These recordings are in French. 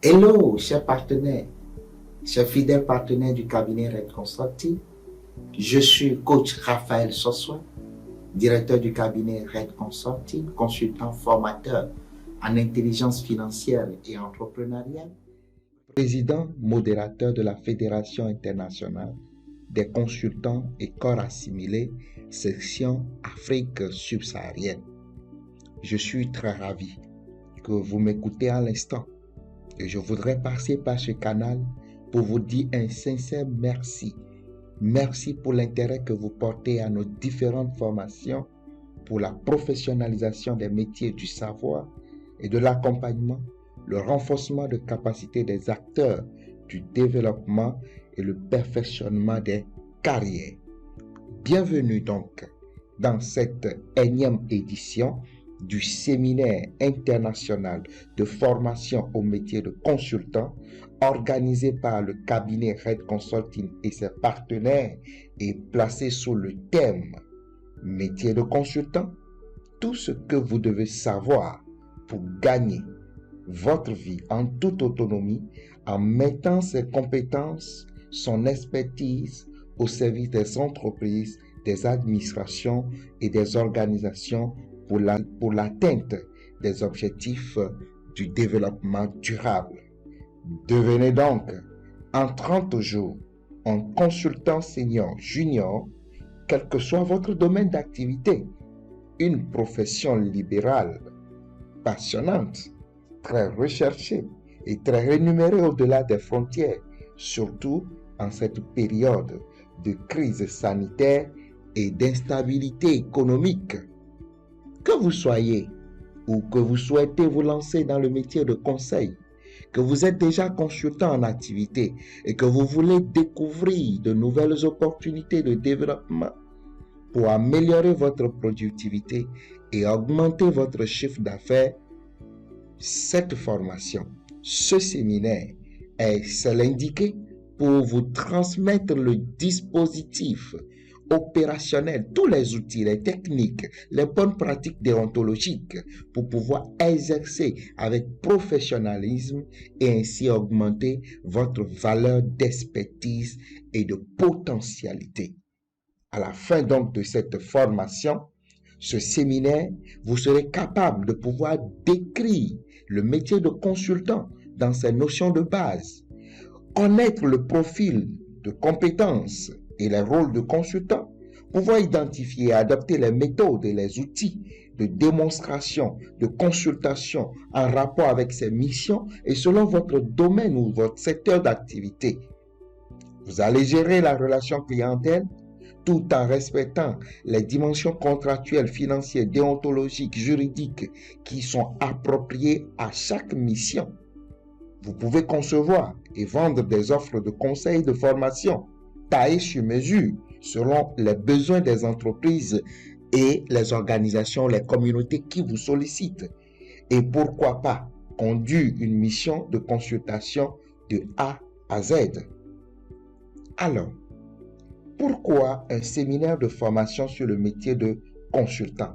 Hello, chers partenaires, chers fidèles partenaires du cabinet Red Consulting. Je suis coach Raphaël Sossois, directeur du cabinet Red Consulting, consultant formateur en intelligence financière et entrepreneuriale, président modérateur de la Fédération internationale des consultants et corps assimilés, section Afrique subsaharienne. Je suis très ravi que vous m'écoutez à l'instant. Et je voudrais passer par ce canal pour vous dire un sincère merci. Merci pour l'intérêt que vous portez à nos différentes formations pour la professionnalisation des métiers du savoir et de l'accompagnement, le renforcement de capacités des acteurs du développement et le perfectionnement des carrières. Bienvenue donc dans cette énième édition du séminaire international de formation au métier de consultant organisé par le cabinet Red Consulting et ses partenaires et placé sous le thème métier de consultant, tout ce que vous devez savoir pour gagner votre vie en toute autonomie en mettant ses compétences, son expertise au service des entreprises, des administrations et des organisations pour l'atteinte des objectifs du développement durable. Devenez donc en 30 jours un consultant senior junior, quel que soit votre domaine d'activité, une profession libérale, passionnante, très recherchée et très rémunérée au-delà des frontières, surtout en cette période de crise sanitaire et d'instabilité économique. Que vous soyez ou que vous souhaitez vous lancer dans le métier de conseil, que vous êtes déjà consultant en activité et que vous voulez découvrir de nouvelles opportunités de développement pour améliorer votre productivité et augmenter votre chiffre d'affaires, cette formation, ce séminaire est l'indiqué pour vous transmettre le dispositif opérationnel, tous les outils, les techniques, les bonnes pratiques déontologiques pour pouvoir exercer avec professionnalisme et ainsi augmenter votre valeur d'expertise et de potentialité. À la fin donc de cette formation, ce séminaire, vous serez capable de pouvoir décrire le métier de consultant dans ses notions de base, connaître le profil de compétences et les rôles de consultant, pouvoir identifier et adapter les méthodes et les outils de démonstration, de consultation en rapport avec ces missions et selon votre domaine ou votre secteur d'activité. Vous allez gérer la relation clientèle tout en respectant les dimensions contractuelles, financières, déontologiques, juridiques qui sont appropriées à chaque mission. Vous pouvez concevoir et vendre des offres de conseils de formation taillées sur mesure selon les besoins des entreprises et les organisations, les communautés qui vous sollicitent. Et pourquoi pas conduire une mission de consultation de A à Z. Alors, pourquoi un séminaire de formation sur le métier de consultant?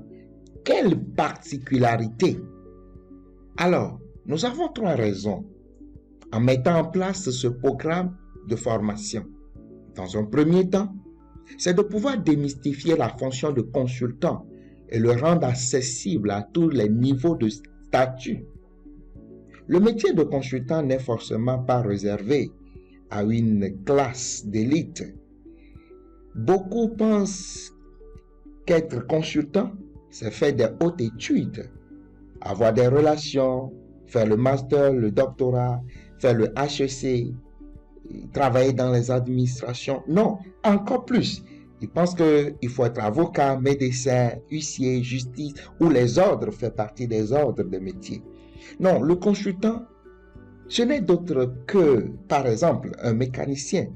Quelle particularité? Alors, nous avons 3 raisons en mettant en place ce programme de formation. Dans un premier temps, c'est de pouvoir démystifier la fonction de consultant et le rendre accessible à tous les niveaux de statut. Le métier de consultant n'est forcément pas réservé à une classe d'élite. Beaucoup pensent qu'être consultant, c'est faire des hautes études, avoir des relations, faire le master, le doctorat, faire le HEC, travailler dans les administrations. Non, encore plus. Ils pensent qu'il faut être avocat, médecin, huissier, justice ou les ordres fait partie des ordres de métier. Non, le consultant, ce n'est d'autre que, par exemple, un mécanicien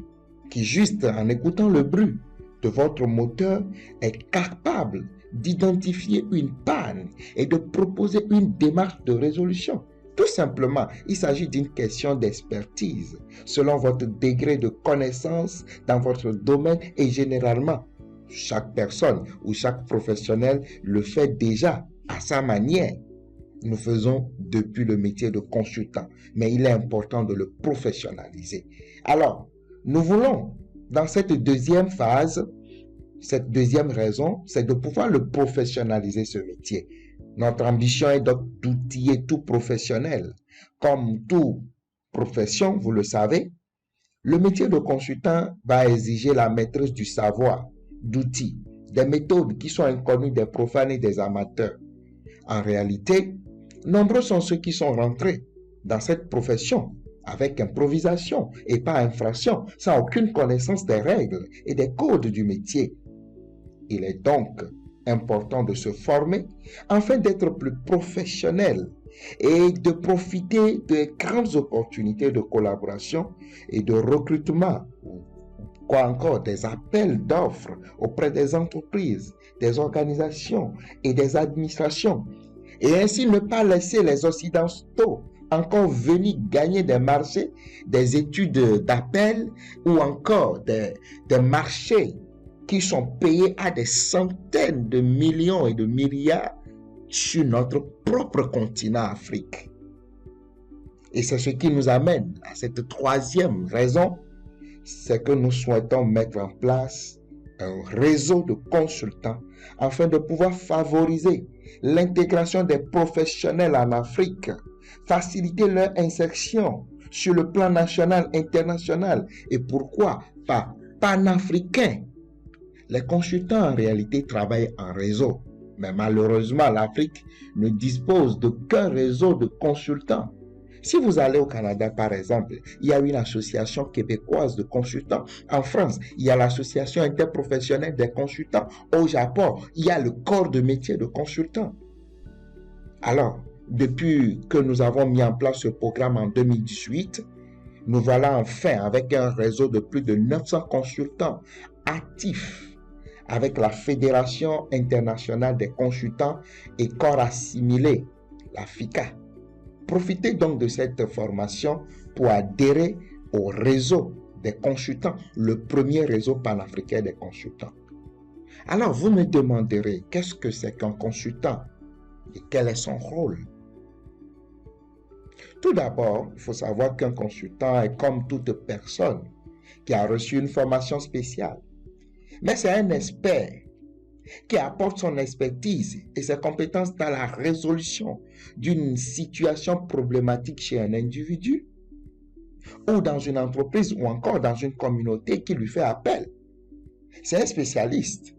qui, juste en écoutant le bruit de votre moteur, est capable d'identifier une panne et de proposer une démarche de résolution. Tout simplement, il s'agit d'une question d'expertise selon votre degré de connaissance dans votre domaine et généralement, chaque personne ou chaque professionnel le fait déjà à sa manière. nous faisons depuis le métier de consultant, mais il est important de le professionnaliser. Alors, nous voulons, dans cette deuxième phase, cette deuxième raison, c'est de pouvoir le professionnaliser, ce métier. Notre ambition est donc d'outiller tout professionnel. Comme toute profession, vous le savez, le métier de consultant va exiger la maîtrise du savoir, d'outils, des méthodes qui sont inconnues des profanes et des amateurs. En réalité, nombreux sont ceux qui sont rentrés dans cette profession avec improvisation et pas infraction, sans aucune connaissance des règles et des codes du métier. Il est donc important de se former afin d'être plus professionnel et de profiter des grandes opportunités de collaboration et de recrutement, quoi encore, des appels d'offres auprès des entreprises, des organisations et des administrations, et ainsi ne pas laisser les Occidentaux encore venir gagner des marchés, des études d'appel ou encore des marchés qui sont payés à des centaines de millions et de milliards sur notre propre continent Afrique. Et c'est ce qui nous amène à cette troisième raison, c'est que nous souhaitons mettre en place un réseau de consultants afin de pouvoir favoriser l'intégration des professionnels en Afrique, faciliter leur insertion sur le plan national, international et pourquoi pas panafricain. Les consultants en réalité travaillent en réseau, mais malheureusement l'Afrique ne dispose d'aucun réseau de consultants. Si vous allez au Canada, par exemple, il y a une association québécoise de consultants. En France, il y a l'association interprofessionnelle des consultants. Au Japon, il y a le corps de métier de consultants. Alors, depuis que nous avons mis en place ce programme en 2018, nous voilà enfin avec un réseau de plus de 900 consultants actifs avec la Fédération internationale des consultants et corps assimilés, la FICA. Profitez donc de cette formation pour adhérer au réseau des consultants, le premier réseau panafricain des consultants. Alors, vous me demanderez, qu'est-ce que c'est qu'un consultant et quel est son rôle? Tout d'abord, il faut savoir qu'un consultant est comme toute personne qui a reçu une formation spéciale. Mais c'est un expert qui apporte son expertise et ses compétences dans la résolution d'une situation problématique chez un individu ou dans une entreprise ou encore dans une communauté qui lui fait appel. C'est un spécialiste.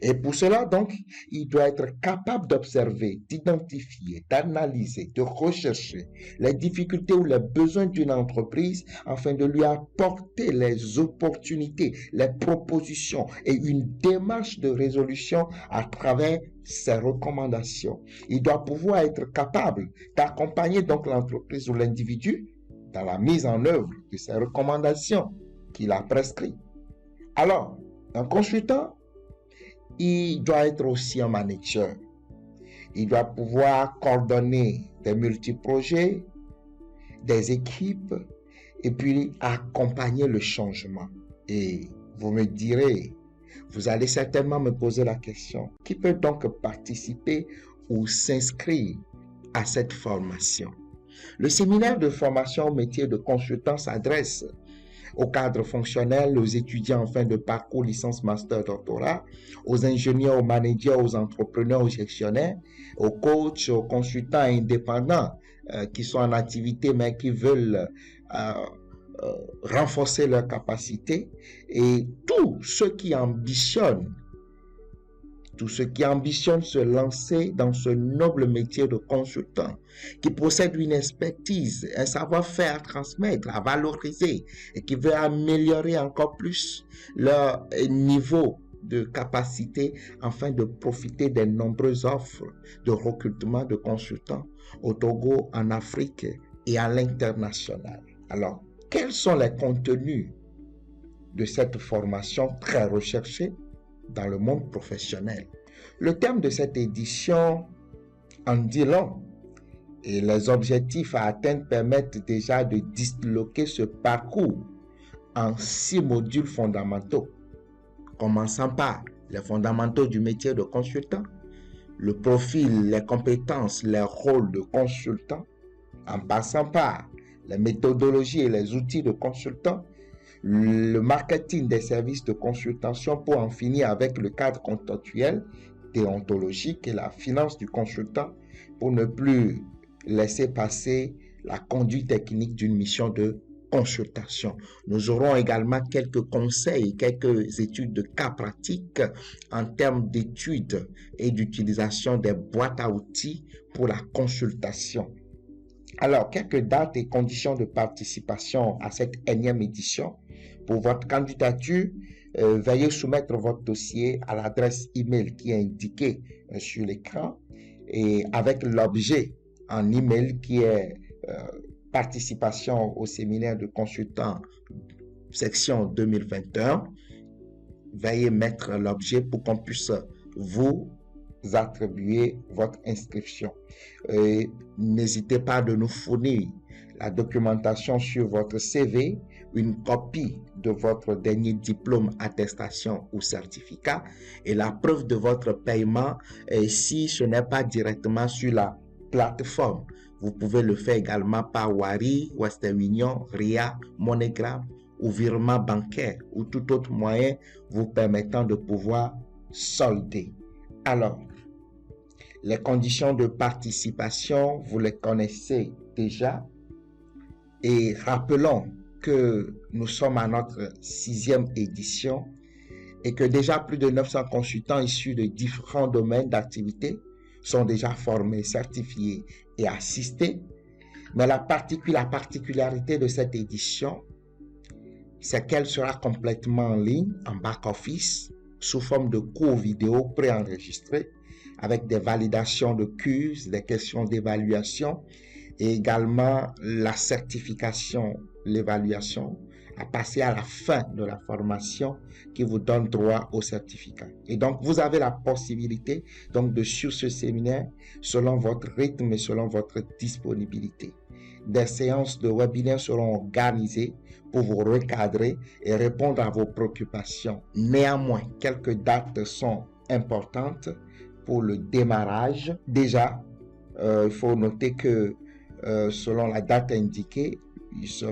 Et pour cela, donc, il doit être capable d'observer, d'identifier, d'analyser, de rechercher les difficultés ou les besoins d'une entreprise afin de lui apporter les opportunités, les propositions et une démarche de résolution à travers ses recommandations. Il doit pouvoir être capable d'accompagner donc l'entreprise ou l'individu dans la mise en œuvre de ses recommandations qu'il a prescrites. Alors, un consultant, il doit être aussi un manager. Il doit pouvoir coordonner des multiprojets, des équipes et puis accompagner le changement. Et vous me direz, vous allez certainement me poser la question, qui peut donc participer ou s'inscrire à cette formation? Le séminaire de formation au métier de consultant s'adresse aux cadres fonctionnels, aux étudiants en fin de parcours, licence, master, doctorat, aux ingénieurs, aux managers, aux entrepreneurs, aux gestionnaires, aux coachs, aux consultants indépendants qui sont en activité mais qui veulent renforcer leurs capacités et tous ceux qui ambitionnent se lancer dans ce noble métier de consultant, qui possède une expertise, un savoir-faire à transmettre, à valoriser et qui veut améliorer encore plus leur niveau de capacité afin de profiter des nombreuses offres de recrutement de consultants au Togo, en Afrique et à l'international. Alors, quels sont les contenus de cette formation très recherchée dans le monde professionnel? Le thème de cette édition en dit long et les objectifs à atteindre permettent déjà de disloquer ce parcours en 6 modules fondamentaux, commençant par les fondamentaux du métier de consultant, le profil, les compétences, les rôles de consultant, en passant par les méthodologies et les outils de consultant, le marketing des services de consultation pour en finir avec le cadre contractuel, déontologique et la finance du consultant pour ne plus laisser passer la conduite technique d'une mission de consultation. Nous aurons également quelques conseils, quelques études de cas pratiques en termes d'études et d'utilisation des boîtes à outils pour la consultation. Alors, quelques dates et conditions de participation à cette énième édition. Pour votre candidature, veuillez soumettre votre dossier à l'adresse email qui est indiquée sur l'écran et avec l'objet en email qui est participation au séminaire de consultant section 2021. Veuillez mettre l'objet pour qu'on puisse vous attribuer votre inscription. N'hésitez pas de nous fournir la documentation sur votre CV, une copie de votre dernier diplôme, attestation ou certificat et la preuve de votre paiement si ce n'est pas directement sur la plateforme. Vous pouvez le faire également par Wari, Western Union, RIA, MoneyGram ou virement bancaire ou tout autre moyen vous permettant de pouvoir solder. Alors, les conditions de participation, vous les connaissez déjà. Et rappelons que nous sommes à notre 6e édition et que déjà plus de 900 consultants issus de différents domaines d'activité sont déjà formés, certifiés et assistés. Mais la particularité de cette édition, c'est qu'elle sera complètement en ligne, en back-office, sous forme de cours vidéo préenregistrés, avec des validations de quiz, des questions d'évaluation et également la certification, l'évaluation à passer à la fin de la formation qui vous donne droit au certificat. Et donc, vous avez la possibilité donc de suivre ce séminaire selon votre rythme et selon votre disponibilité. Des séances de webinaire seront organisées pour vous recadrer et répondre à vos préoccupations. Néanmoins, quelques dates sont importantes pour le démarrage. Déjà, il faut noter que selon la date indiquée,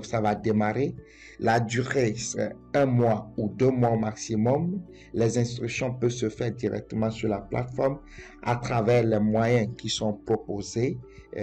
ça va démarrer. La durée serait 1 mois ou 2 mois au maximum. Les instructions peuvent se faire directement sur la plateforme à travers les moyens qui sont proposés.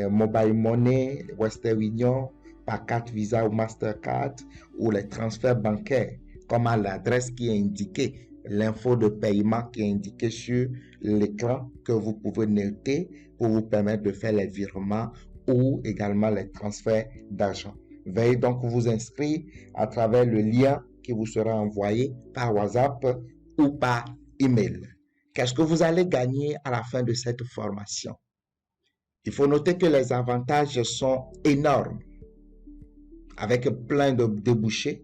Mobile Money, Western Union, par carte Visa ou Mastercard ou les transferts bancaires comme à l'adresse qui est indiquée, l'info de paiement qui est indiquée sur l'écran que vous pouvez noter pour vous permettre de faire les virements ou également les transferts d'argent. Veuillez donc vous inscrire à travers le lien qui vous sera envoyé par WhatsApp ou par email. Qu'est-ce que vous allez gagner à la fin de cette formation? Il faut noter que les avantages sont énormes, avec plein de débouchés.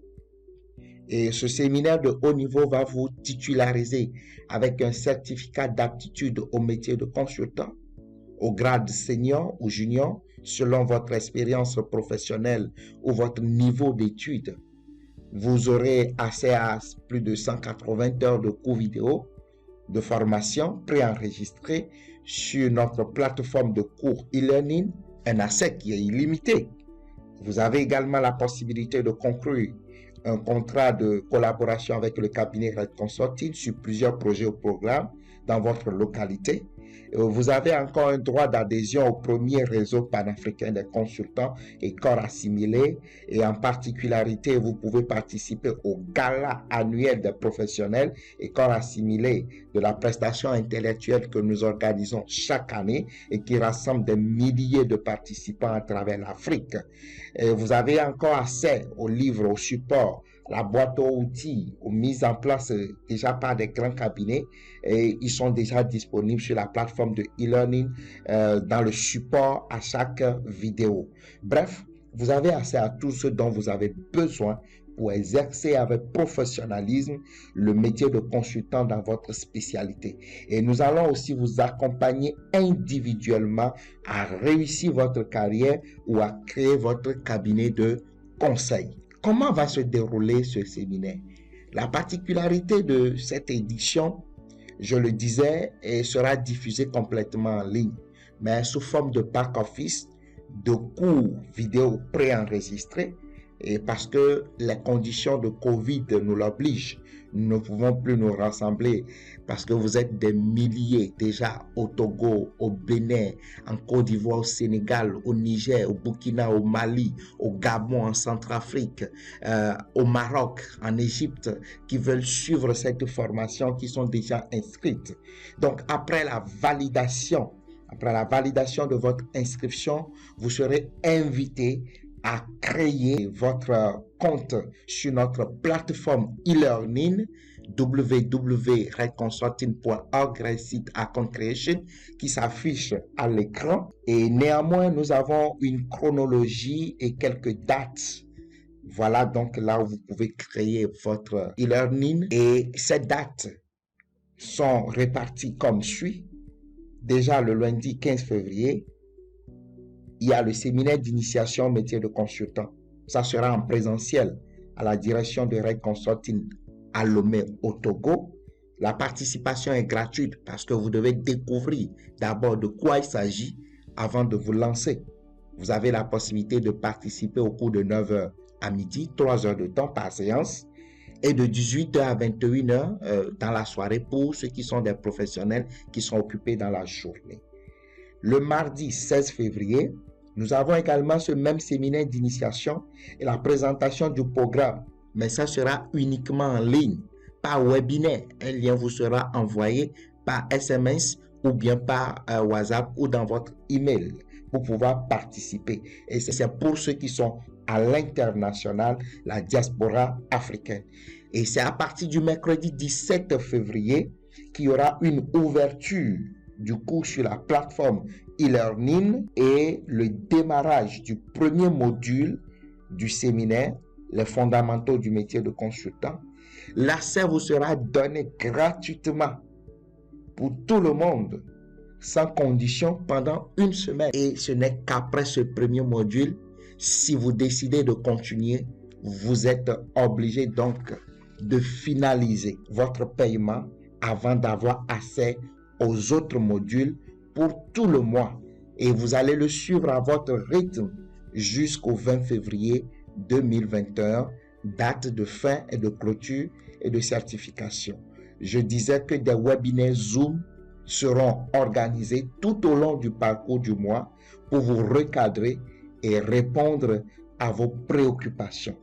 Et ce séminaire de haut niveau va vous titulariser avec un certificat d'aptitude au métier de consultant, au grade senior ou junior, selon votre expérience professionnelle ou votre niveau d'études. Vous aurez accès à plus de 180 heures de cours vidéo de formation préenregistrés sur notre plateforme de cours e-learning, un accès qui est illimité. Vous avez également la possibilité de conclure un contrat de collaboration avec le cabinet Red Consulting sur plusieurs projets ou programmes dans votre localité. Vous avez encore un droit d'adhésion au premier réseau panafricain des consultants et corps assimilés. Et en particularité, vous pouvez participer au gala annuel des professionnels et corps assimilés de la prestation intellectuelle que nous organisons chaque année et qui rassemble des milliers de participants à travers l'Afrique. Vous avez encore accès aux livres, aux supports, la boîte aux outils, aux mises en place déjà par des grands cabinets et ils sont déjà disponibles sur la plateforme de e-learning dans le support à chaque vidéo. Bref, vous avez accès à tout ce dont vous avez besoin pour exercer avec professionnalisme le métier de consultant dans votre spécialité. Et nous allons aussi vous accompagner individuellement à réussir votre carrière ou à créer votre cabinet de conseil. Comment va se dérouler ce séminaire? La particularité de cette édition, je le disais, et sera diffusé complètement en ligne, mais sous forme de pack office, de cours vidéo préenregistrés, et parce que les conditions de Covid nous l'obligent, nous ne pouvons plus nous rassembler parce que vous êtes des milliers déjà au Togo, au Bénin, en Côte d'Ivoire, au Sénégal, au Niger, au Burkina, au Mali, au Gabon, en Centrafrique, au Maroc, en Égypte, qui veulent suivre cette formation, qui sont déjà inscrites. Donc, après la validation de votre inscription, vous serez invité à créer votre compte sur notre plateforme e-learning www.redconsulting.org, site Account Creation qui s'affiche à l'écran. Et néanmoins, nous avons une chronologie et quelques dates. Voilà donc là où vous pouvez créer votre e-learning. Et ces dates sont réparties comme suit. Déjà le lundi 15 février, il y a le séminaire d'initiation au métier de consultant. Ça sera en présentiel à la direction de Red Consulting à Lomé au Togo. La participation est gratuite parce que vous devez découvrir d'abord de quoi il s'agit avant de vous lancer. Vous avez la possibilité de participer au cours de 9h à midi, 3 heures de temps par séance, et de 18h à 21h dans la soirée pour ceux qui sont des professionnels qui sont occupés dans la journée. Le mardi 16 février, nous avons également ce même séminaire d'initiation et la présentation du programme, mais ça sera uniquement en ligne, par webinaire. Un lien vous sera envoyé par SMS ou bien par WhatsApp ou dans votre email pour pouvoir participer. Et c'est pour ceux qui sont à l'international, la diaspora africaine. Et c'est à partir du mercredi 17 février qu'il y aura une ouverture du cours sur la plateforme e-learning et le démarrage du premier module du séminaire, les fondamentaux du métier de consultant. L'accès vous sera donné gratuitement pour tout le monde, sans condition, pendant une semaine. Et ce n'est qu'après ce premier module, si vous décidez de continuer, vous êtes obligé donc de finaliser votre paiement avant d'avoir accès aux autres modules pour tout le mois. Et vous allez le suivre à votre rythme jusqu'au 20 février 2021, date de fin et de clôture et de certification. Je disais que des webinaires Zoom seront organisés tout au long du parcours du mois pour vous recadrer et répondre à vos préoccupations.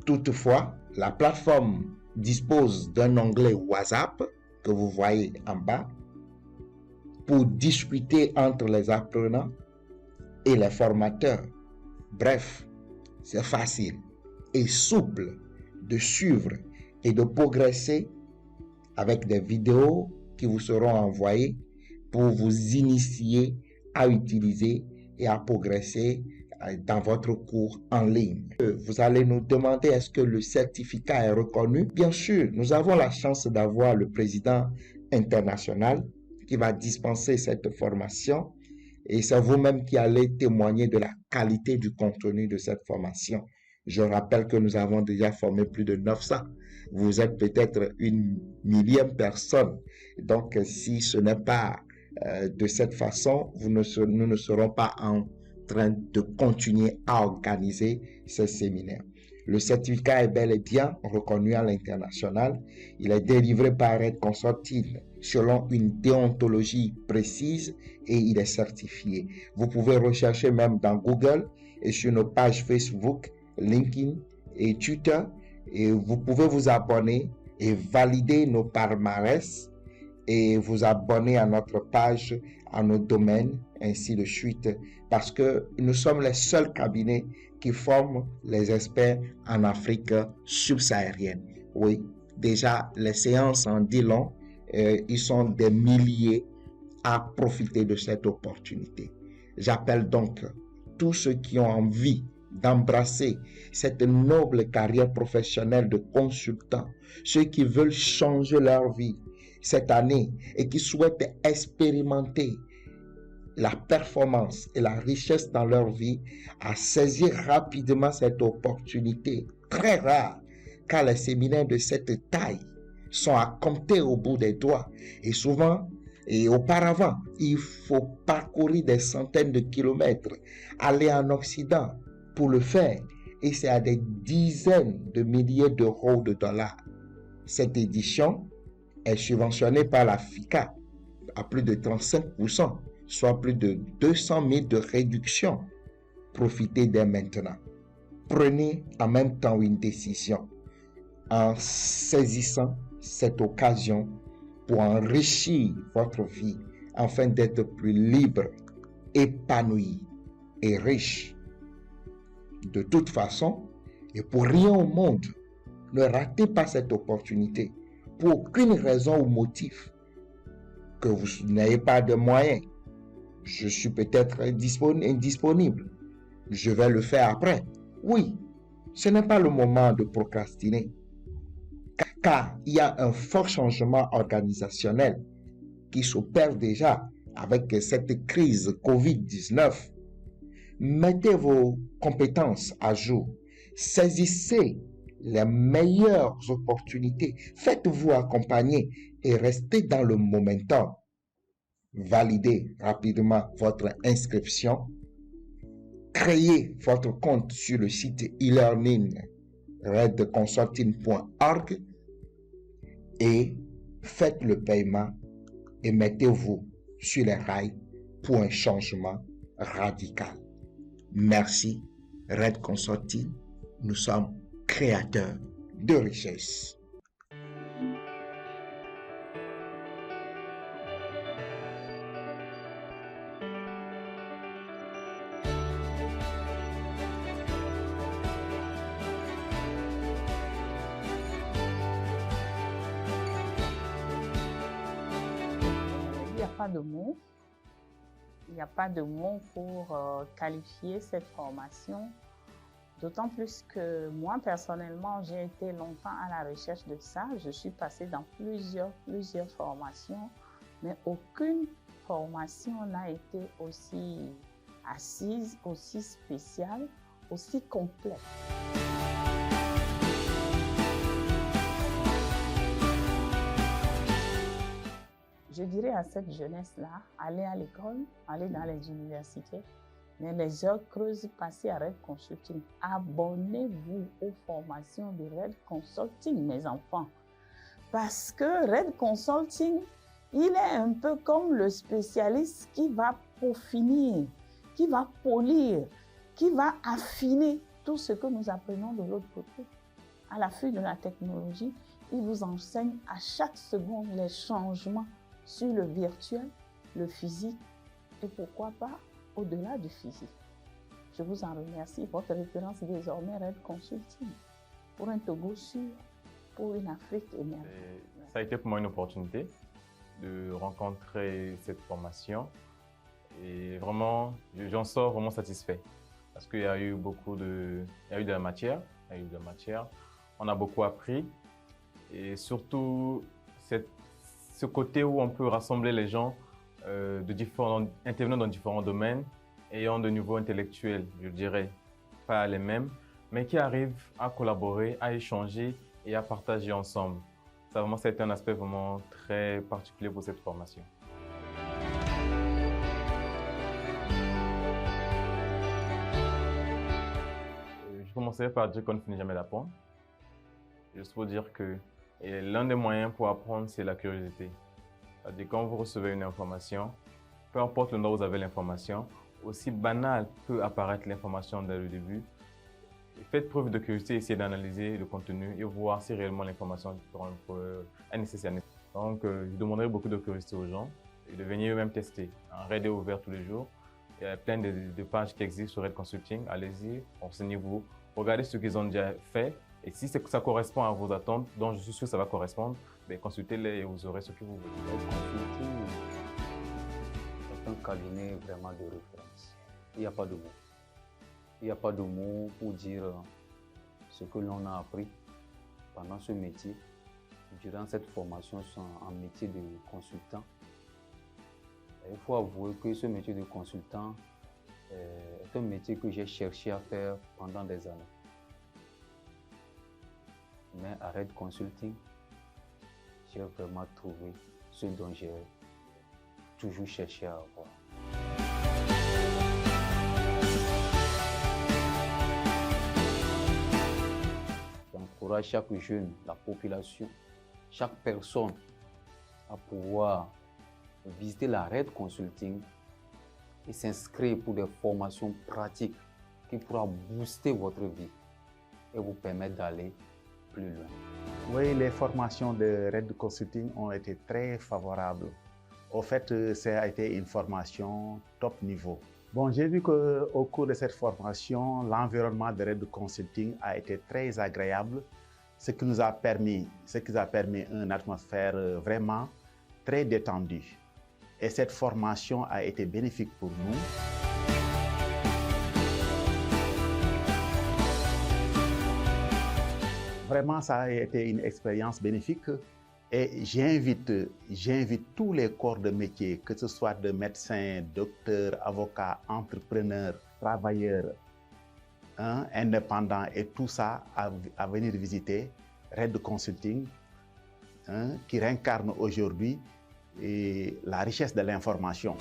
Toutefois, la plateforme dispose d'un onglet WhatsApp que vous voyez en bas pour discuter entre les apprenants et les formateurs. Bref, c'est facile et souple de suivre et de progresser avec des vidéos qui vous seront envoyées pour vous initier à utiliser et à progresser dans votre cours en ligne. Vous allez nous demander est-ce que le certificat est reconnu? Bien sûr, nous avons la chance d'avoir le président international qui va dispenser cette formation et c'est vous-même qui allez témoigner de la qualité du contenu de cette formation. Je rappelle que nous avons déjà formé plus de 900. Vous êtes peut-être une millième personne. Donc, si ce n'est pas de cette façon, nous ne serons pas en train de continuer à organiser ce séminaire. Le certificat est bel et bien reconnu à l'international. Il est délivré par Red Consulting selon une déontologie précise et il est certifié. Vous pouvez rechercher même dans Google et sur nos pages Facebook, LinkedIn et Twitter et vous pouvez vous abonner et valider nos palmarès et vous abonner à notre page, à nos domaines, ainsi de suite, parce que nous sommes les seuls cabinets qui forment les experts en Afrique subsaharienne. Oui, déjà, les séances en disent long, ils sont des milliers à profiter de cette opportunité. J'appelle donc tous ceux qui ont envie d'embrasser cette noble carrière professionnelle de consultant, ceux qui veulent changer leur vie cette année et qui souhaitent expérimenter la performance et la richesse dans leur vie, à saisir rapidement cette opportunité très rare, car les séminaires de cette taille sont à compter au bout des doigts. Et souvent, et auparavant, il faut parcourir des centaines de kilomètres, aller en Occident pour le faire. Et c'est à des dizaines de milliers d'euros de dollars. Cette édition est subventionnée par la FICA à plus de 35%, soit plus de 200 000 de réduction. Profitez dès maintenant. Prenez en même temps une décision en saisissant cette occasion pour enrichir votre vie afin d'être plus libre, épanoui et riche. De toute façon, et pour rien au monde, ne ratez pas cette opportunité pour aucune raison ou motif. Que vous n'ayez pas de moyens. Je suis peut-être indisponible. Je vais le faire après. Oui, ce n'est pas le moment de procrastiner. Car il y a un fort changement organisationnel qui s'opère déjà avec cette crise COVID-19. Mettez vos compétences à jour. Saisissez les meilleures opportunités. Faites-vous accompagner et restez dans le momentum. Validez rapidement votre inscription. Créez votre compte sur le site e-learning redconsulting.org et faites le paiement et mettez-vous sur les rails pour un changement radical. Merci, Red Consulting. Nous sommes créateurs de richesse. Il n'y a pas de mots. Il n'y a pas de mots pour qualifier cette formation. D'autant plus que moi, personnellement, j'ai été longtemps à la recherche de ça. Je suis passée dans plusieurs formations, mais aucune formation n'a été aussi assise, aussi spéciale, aussi complète. Je dirais à cette jeunesse-là, allez à l'école, allez dans les universités, mais les heures creuses, passez à Red Consulting. Abonnez-vous aux formations de Red Consulting, mes enfants. Parce que Red Consulting, il est un peu comme le spécialiste qui va peaufiner, qui va polir, qui va affiner tout ce que nous apprenons de l'autre côté. À l'affût de la technologie, il vous enseigne à chaque seconde les changements sur le virtuel, le physique et pourquoi pas au-delà du physique. Je vous en remercie. Votre référence désormais Red Consulting pour un Togo sûr, pour une Afrique émergente. Ça a été pour moi une opportunité de rencontrer cette formation et vraiment, j'en sors vraiment satisfait parce qu'il y a eu de la matière, on a beaucoup appris et surtout ce côté où on peut rassembler les gens intervenant dans différents domaines, ayant de niveaux intellectuels, je dirais, pas les mêmes, mais qui arrivent à collaborer, à échanger et à partager ensemble. Ça vraiment, c'est un aspect vraiment très particulier pour cette formation. Je commencerai par dire qu'on ne finit jamais d'apprendre. Juste pour dire que l'un des moyens pour apprendre, c'est la curiosité. C'est-à-dire quand vous recevez une information, peu importe le nom où vous avez l'information, aussi banale peut apparaître l'information dès le début. Faites preuve de curiosité, essayez d'analyser le contenu et voir si réellement l'information est nécessaire. Donc, je demanderai beaucoup de curiosité aux gens et de venir eux-mêmes tester. Red est ouvert tous les jours. Il y a plein de pages qui existent sur Red Consulting. Allez-y, renseignez-vous, regardez ce qu'ils ont déjà fait. Et si ça correspond à vos attentes, dont je suis sûr que ça va correspondre, consultez-les et vous aurez ce que vous voulez. Red Consulting est un cabinet vraiment de référence. Il n'y a pas de mots. Il n'y a pas de mots pour dire ce que l'on a appris pendant ce métier, durant cette formation en métier de consultant. Et il faut avouer que ce métier de consultant est un métier que j'ai cherché à faire pendant des années. Mais à Red Consulting, j'ai vraiment trouvé ce dont j'ai toujours cherché à avoir. J'encourage chaque jeune, la population, chaque personne à pouvoir visiter la Red Consulting et s'inscrire pour des formations pratiques qui pourra booster votre vie et vous permettre d'aller plus loin. Oui, les formations de Red Consulting ont été très favorables. Au fait, ça a été une formation top niveau. Bon, j'ai vu qu'au cours de cette formation, l'environnement de Red Consulting a été très agréable, ce qui nous a permis une atmosphère vraiment très détendue. Et cette formation a été bénéfique pour nous. Vraiment, ça a été une expérience bénéfique et j'invite tous les corps de métier, que ce soit de médecins, docteurs, avocats, entrepreneurs, travailleurs, indépendants et tout ça à venir visiter Red Consulting, qui incarne aujourd'hui la richesse de l'information.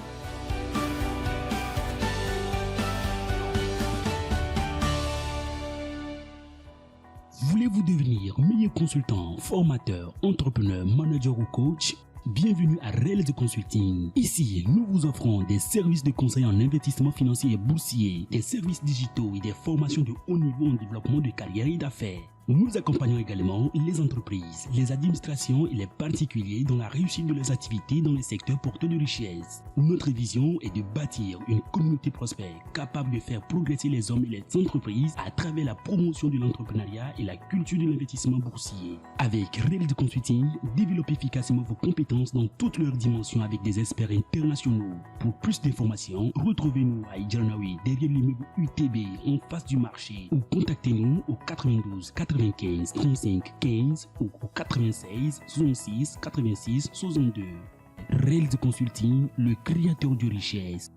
Voulez-vous devenir meilleur consultant, formateur, entrepreneur, manager ou coach? Bienvenue à Rails Consulting. Ici, nous vous offrons des services de conseil en investissement financier et boursier, des services digitaux et des formations de haut niveau en développement de carrière et d'affaires. Nous accompagnons également les entreprises, les administrations et les particuliers dans la réussite de leurs activités dans les secteurs porteurs de richesse. Notre vision est de bâtir une communauté prospère capable de faire progresser les hommes et les entreprises à travers la promotion de l'entrepreneuriat et la culture de l'investissement boursier. Avec Rails Consulting, développez efficacement vos compétences dans toutes leurs dimensions avec des experts internationaux. Pour plus d'informations, retrouvez-nous à Idjarnaoui, derrière l'immeuble UTB, en face du marché, ou contactez-nous au 92 95 35 15 ou au 96 66 86 62. Rails Consulting, le créateur de richesse.